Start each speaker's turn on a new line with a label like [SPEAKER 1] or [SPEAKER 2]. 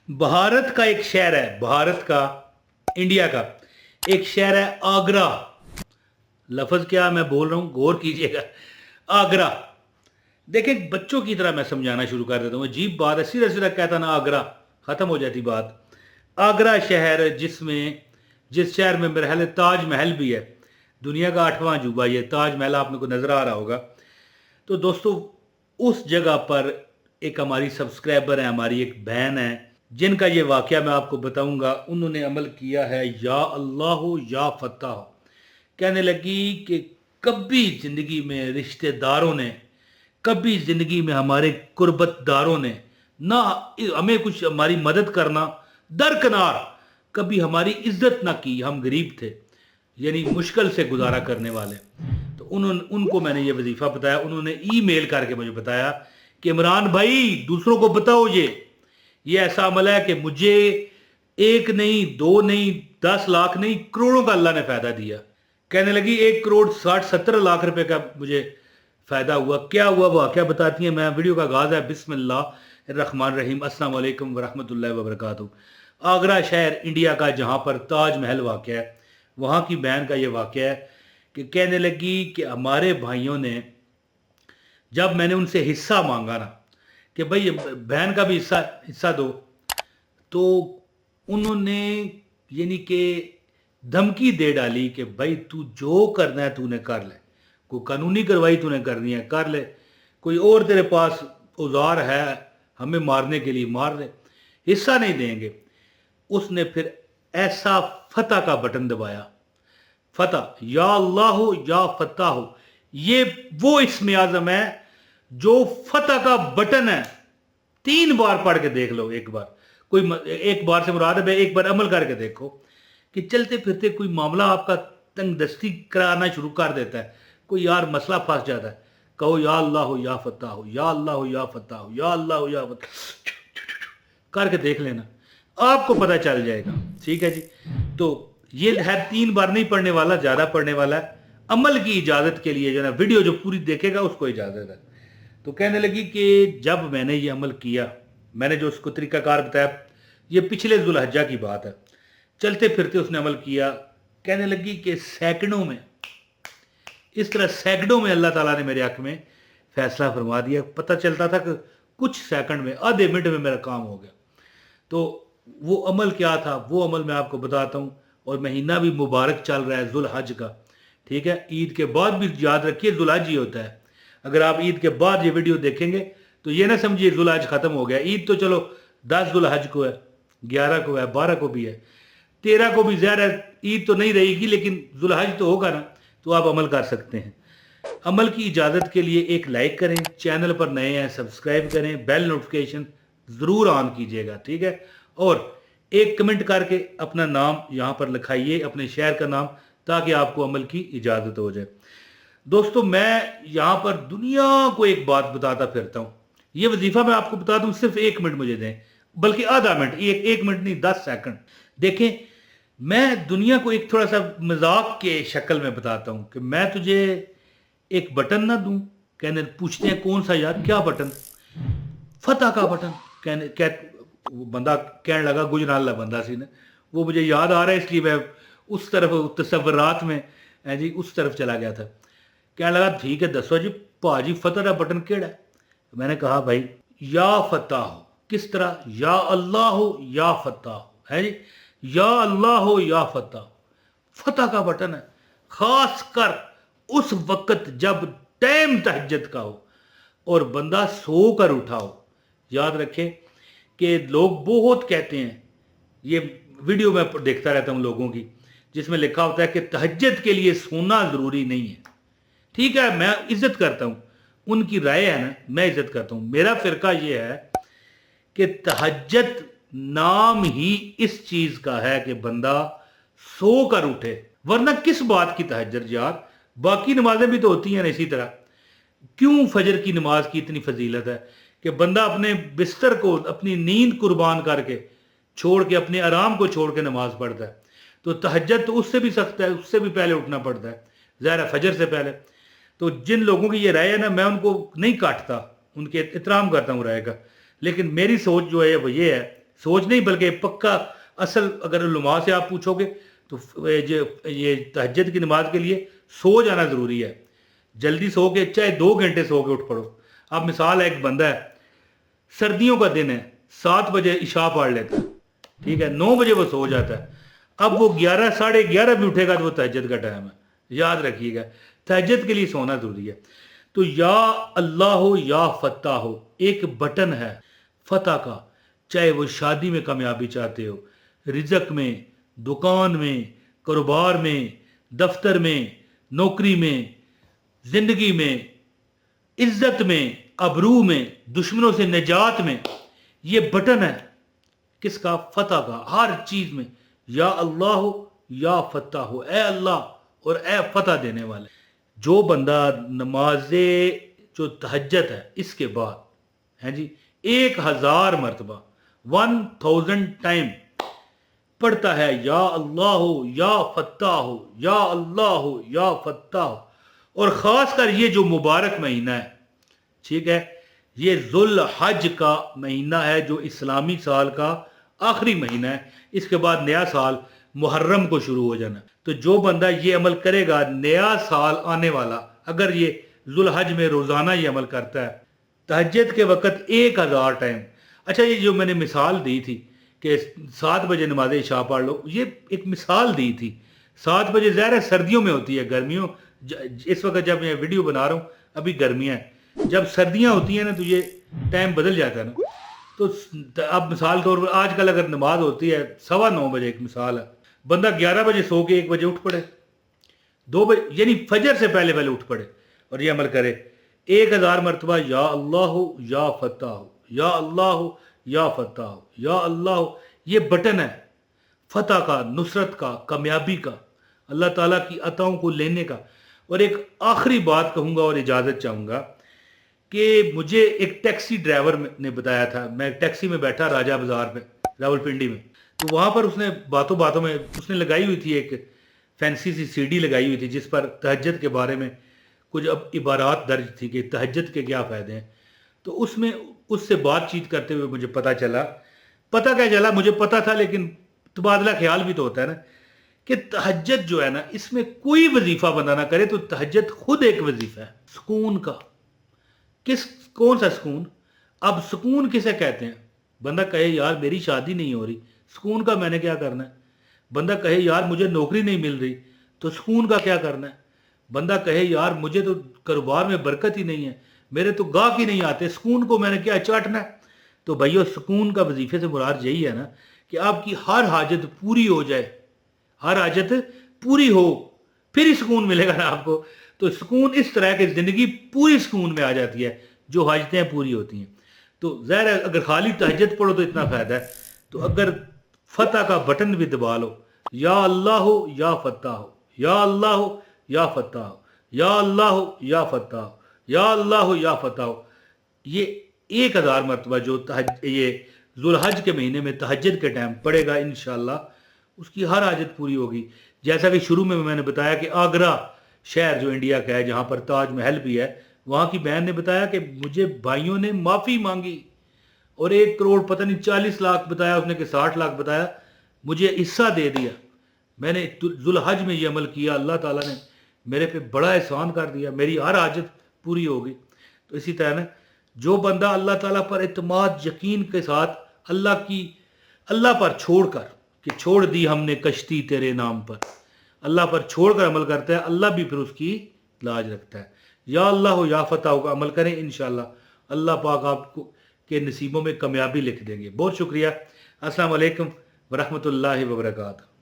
[SPEAKER 1] भारत का एक शहर है, भारत का, इंडिया का एक शहर है आगरा। लफ्ज क्या मैं बोल रहा हूं, गौर कीजिएगा। आगरा। देखें, बच्चों की तरह मैं समझाना शुरू कर देता हूँ। अजीब बात है, सीधा सीधा कहता ना आगरा, खत्म हो जाती बात। आगरा शहर, जिस शहर में मेरा ख्याल है ताज महल भी है। दुनिया का 8वां अजूबा ये ताज महल, आपने को नजर आ रहा होगा। तो दोस्तों, उस जगह पर एक हमारी सब्सक्राइबर है, हमारी एक बहन है, जिनका ये वाकया मैं आपको बताऊंगा। उन्होंने अमल किया है या अल्लाह या फतह। कहने लगी कि कभी ज़िंदगी में रिश्तेदारों ने, कभी ज़िंदगी में हमारे कुर्बतदारों ने ना हमें कुछ हमारी मदद करना दरकिनार, कभी हमारी इज्जत ना की। हम गरीब थे, यानी मुश्किल से गुजारा करने वाले। तो उनको मैंने ये वजीफ़ा बताया। उन्होंने ईमेल करके मुझे बताया कि इमरान भाई, दूसरों को बताओ ये ऐसा अमल है कि मुझे एक नहीं, दो नहीं, 10 लाख नहीं, करोड़ों का अल्लाह ने फ़ायदा दिया। कहने लगी 1 करोड़ 60-70 लाख रुपए का मुझे फ़ायदा हुआ। क्या हुआ वो क्या बताती हैं। मैं, वीडियो का आगाज़ है बिस्मिल्लाहिर्रहमानिर्रहीम, अस्सलाम वालेकुम वरहमतुल्लाहि वबरकातुहू। आगरा शहर इंडिया का, जहाँ पर ताज महल वाक़या है, वहाँ की बहन का ये वाक़या है कि कहने लगी कि हमारे भाइयों ने, जब मैंने उनसे हिस्सा मांगा ना कि भाई बहन का भी हिस्सा हिस्सा दो, तो उन्होंने यानी कि धमकी दे डाली कि भाई तू जो करना है तूने कर ले, कोई कानूनी कार्रवाई तूने करनी है कर ले, कोई और तेरे पास औजार है हमें मारने के लिए मार ले, हिस्सा नहीं देंगे। उसने फिर ऐसा फतह का बटन दबाया, फतह, या अल्लाह या फतह। ये वो इस्म आज़म है जो फतह का बटन है। 3 बार पढ़ के देख लो। एक बार, एक बार से मुराद है, एक बार अमल करके देखो कि चलते फिरते कोई मामला आपका तंग दस्ती कराना शुरू कर देता है, कोई यार मसला फंस जाता है, कहो या अल्लाह हो या फतह हो, या अल्लाह हो या फतह हो, या अल्लाह हो या फतह, करके देख लेना, आपको पता चल जाएगा। ठीक है जी। तो ये है 3 बार नहीं पढ़ने वाला, ज़्यादा पढ़ने वाला है। अमल की इजाज़त के लिए जो है वीडियो जो पूरी देखेगा उसको इजाज़त है। तो कहने लगी कि जब मैंने ये अमल किया, मैंने जो उसको तरीकाकार बताया, ये पिछले जुल्हज्जा की बात है, चलते फिरते उसने अमल किया। कहने लगी कि सैकड़ों में, इस तरह सैकड़ों में अल्लाह ताला ने मेरे हक में फैसला फरमा दिया। पता चलता था कि कुछ सेकंड में, आधे मिनट में मेरा काम हो गया। तो वो अमल क्या था, वो अमल मैं आपको बताता हूँ। और महीना भी मुबारक चल रहा है, जुल्हज का। ठीक है, ईद के बाद भी याद रखिए जुल्हज ही होता है। अगर आप ईद के बाद ये वीडियो देखेंगे तो ये ना समझिए जुल्हज ख़त्म हो गया। ईद तो चलो 10 जुल्हज को है, 11 को है, 12 को भी है, 13 को भी ज़ाहिर है ईद तो नहीं रहेगी, लेकिन जुल्हज तो होगा ना, तो आप अमल कर सकते हैं। अमल की इजाज़त के लिए एक लाइक करें, चैनल पर नए हैं सब्सक्राइब करें, बेल नोटिफिकेशन ज़रूर ऑन कीजिएगा। ठीक है, और एक कमेंट करके अपना नाम यहाँ पर लिखाइए, अपने शहर का नाम, ताकि आपको अमल की इजाज़त हो जाए। दोस्तों, मैं यहाँ पर दुनिया को एक बात बताता फिरता हूँ। ये वजीफा मैं आपको बता दूँ, सिर्फ 1 मिनट मुझे दें, बल्कि आधा मिनट, एक मिनट नहीं, 10 सेकंड देखें। मैं दुनिया को एक थोड़ा सा मजाक के शक्ल में बताता हूँ कि मैं तुझे एक बटन ना दूं। कहने पूछते हैं कौन सा यार, क्या बटन? फतह का बटन। वो बंदा कहने लगा, गुजराला बंदा सी ने, वो मुझे याद आ रहा है इसलिए मैं उस तरफ तसव्वुरात में है जी उस तरफ चला गया था। कहने लगा ठीक है दसो जी भाजी, फतह का बटन केड़ा है? मैंने कहा भाई या फतह हो। किस तरह? या अल्लाह हो या फतह हो, है जी, या अल्लाह हो या फतह। फतह का बटन है, खास कर उस वक्त जब टाइम तहज्जुद का हो और बंदा सो कर उठा हो। याद रखें कि लोग बहुत कहते हैं, ये वीडियो में देखता रहता हूँ लोगों की, जिसमें लिखा होता है कि तहज्जुद के लिए सोना ज़रूरी नहीं है। ठीक है, मैं इज्जत करता हूँ, उनकी राय है ना, मैं इज्जत करता हूँ। मेरा फ़िरका ये है कि तहज्जुद नाम ही इस चीज़ का है कि बंदा सो कर उठे, वरना किस बात की तहज्जुद यार, बाकी नमाजें भी तो होती हैं ना इसी तरह। क्यों फजर की नमाज की इतनी फजीलत है कि बंदा अपने बिस्तर को, अपनी नींद कुर्बान करके छोड़ के, अपने आराम को छोड़ के नमाज पढ़ता है। तो तहज्जुद तो उससे भी सख्त है, उससे भी पहले उठना पड़ता है, ज़ाहिर फजर से पहले। तो जिन लोगों की ये राय है ना, मैं उनको नहीं काटता, उनके एहतराम करता हूँ राय का, लेकिन मेरी सोच जो है वो ये है سوچ نہیں بلکہ پکا اصل اگر علماء سے آپ پوچھو گے تو یہ تہجد کی نماز کے لیے سو جانا ضروری ہے. جلدی سو کے چاہے 2 گھنٹے سو کے اٹھ پڑو. اب مثال ہے ایک بندہ ہے سردیوں کا دن ہے 7 بجے عشاء پڑھ لیتا ہے ٹھیک ہے 9 بجے وہ سو جاتا ہے. اب وہ 11 ساڑھے 11 بھی اٹھے گا تو وہ تہجد کا ٹائم ہے. یاد رکھیے گا تہجد کے لیے سونا ضروری ہے. تو یا اللہ ہو یا فتح ہو ایک بٹن ہے فتح کا. چاہے وہ شادی میں کامیابی چاہتے ہو, رزق میں, دکان میں, کاروبار میں, دفتر میں, نوکری میں, زندگی میں, عزت میں, ابرو میں, دشمنوں سے نجات میں, یہ بٹن ہے کس کا؟ فتح کا. ہر چیز میں یا اللہ ہو یا فتح ہو, اے اللہ اور اے فتح دینے والے. جو بندہ نماز جو تہجد ہے اس کے بعد ہیں جی 1000 مرتبہ 1000 ٹائم پڑھتا ہے یا اللہ ہو یا فتح ہو یا اللہ ہو یا فتح ہو, اور خاص کر یہ جو مبارک مہینہ ہے ٹھیک ہے یہ ذو الحج کا مہینہ ہے جو اسلامی سال کا آخری مہینہ ہے. اس کے بعد نیا سال محرم کو شروع ہو جانا. تو جو بندہ یہ عمل کرے گا نیا سال آنے والا اگر یہ ذو الحج میں روزانہ یہ عمل کرتا ہے تہجد کے وقت 1000 ٹائم. اچھا یہ جو میں نے مثال دی تھی کہ 7 بجے نماز عشاء پڑھ لو, یہ ایک مثال دی تھی. 7 بجے ظاہر ہے سردیوں میں ہوتی ہے, گرمیوں اس وقت جب میں ویڈیو بنا رہا ہوں ابھی گرمیاں ہیں, جب سردیاں ہوتی ہیں نا تو یہ ٹائم بدل جاتا ہے نا. تو اب مثال طور پر آج کل اگر نماز ہوتی ہے 9:15 بجے, ایک مثال ہے, بندہ 11 بجے سو کے 1 بجے اٹھ پڑے, 2 بجے یعنی فجر سے پہلے اٹھ پڑے اور یہ عمل کرے 1000 مرتبہ یا اللہ ہو یا فتح ہو یا اللہ ہو یا فتح ہو یا اللہ ہو. یہ بٹن ہے فتح کا, نصرت کا, کامیابی کا, اللہ تعالیٰ کی عطاؤں کو لینے کا. اور ایک آخری بات کہوں گا اور اجازت چاہوں گا کہ مجھے ایک ٹیکسی ڈرائیور نے بتایا تھا, میں ٹیکسی میں بیٹھا راجہ بازار پہ راولپنڈی میں, تو وہاں پر اس نے باتوں باتوں میں اس نے لگائی ہوئی تھی ایک فینسی سی CD لگائی ہوئی تھی جس پر تہجد کے بارے میں کچھ اب عبارات درج تھی کہ تہجد کے کیا فائدے ہیں. تو اس میں اس سے بات چیت کرتے ہوئے مجھے پتہ کیا چلا, مجھے پتہ تھا لیکن تبادلہ خیال بھی تو ہوتا ہے نا کہ تہجد جو ہے نا اس میں کوئی وظیفہ بندہ نہ کرے تو تہجد خود ایک وظیفہ ہے سکون کا. کون سا سکون؟ اب سکون کسے کہتے ہیں؟ بندہ کہے یار میری شادی نہیں ہو رہی, سکون کا میں نے کیا کرنا ہے. بندہ کہے یار مجھے نوکری نہیں مل رہی, تو سکون کا کیا کرنا ہے. بندہ کہے یار مجھے تو کاروبار میں برکت ہی نہیں ہے, میرے تو گاہک ہی نہیں آتے, سکون کو میں نے کیا چاٹنا ہے. تو بھائیو سکون کا وظیفے سے مراد یہی ہے نا کہ آپ کی ہر حاجت پوری ہو جائے, ہر حاجت پوری ہو, پھر ہی سکون ملے گا نا آپ کو. تو سکون اس طرح کہ زندگی پوری سکون میں آ جاتی ہے جو حاجتیں پوری ہوتی ہیں. تو ظاہر ہے اگر خالی تہجد پڑھو تو اتنا فائدہ ہے, تو اگر فتح کا بٹن بھی دبا لو یا اللہ ہو یا فتح ہو یا اللہ ہو یا فتح ہو یا اللہ ہو یا فتح ہو یا اللہ ہو یا فتح ہو, یہ 1000 مرتبہ جو یہ ذو الحج کے مہینے میں تہجد کے ٹائم پڑے گا انشاءاللہ اس کی ہر حاجت پوری ہوگی. جیسا کہ شروع میں نے بتایا کہ آگرہ شہر جو انڈیا کا ہے جہاں پر تاج محل بھی ہے, وہاں کی بہن نے بتایا کہ مجھے بھائیوں نے معافی مانگی اور 1 کروڑ پتہ نہیں 40 لاکھ بتایا اس نے کہ 60 لاکھ بتایا, مجھے حصہ دے دیا. میں نے ذو الحج میں یہ عمل کیا, اللہ تعالیٰ نے میرے پہ بڑا احسان کر دیا, میری ہر حاجت پوری ہو گئی. تو اسی طرح نا جو بندہ اللہ تعالیٰ پر اعتماد یقین کے ساتھ اللہ پر چھوڑ کر کہ چھوڑ دی ہم نے کشتی تیرے نام پر, اللہ پر چھوڑ کر عمل کرتا ہے اللہ بھی پھر اس کی لاج رکھتا ہے. یا اللہ ہو یا فتح ہو کا عمل کریں انشاءاللہ اللہ پاک آپ کو کے نصیبوں میں کامیابی لکھ دیں گے. بہت شکریہ. السلام علیکم ورحمۃ اللہ وبرکاتہ.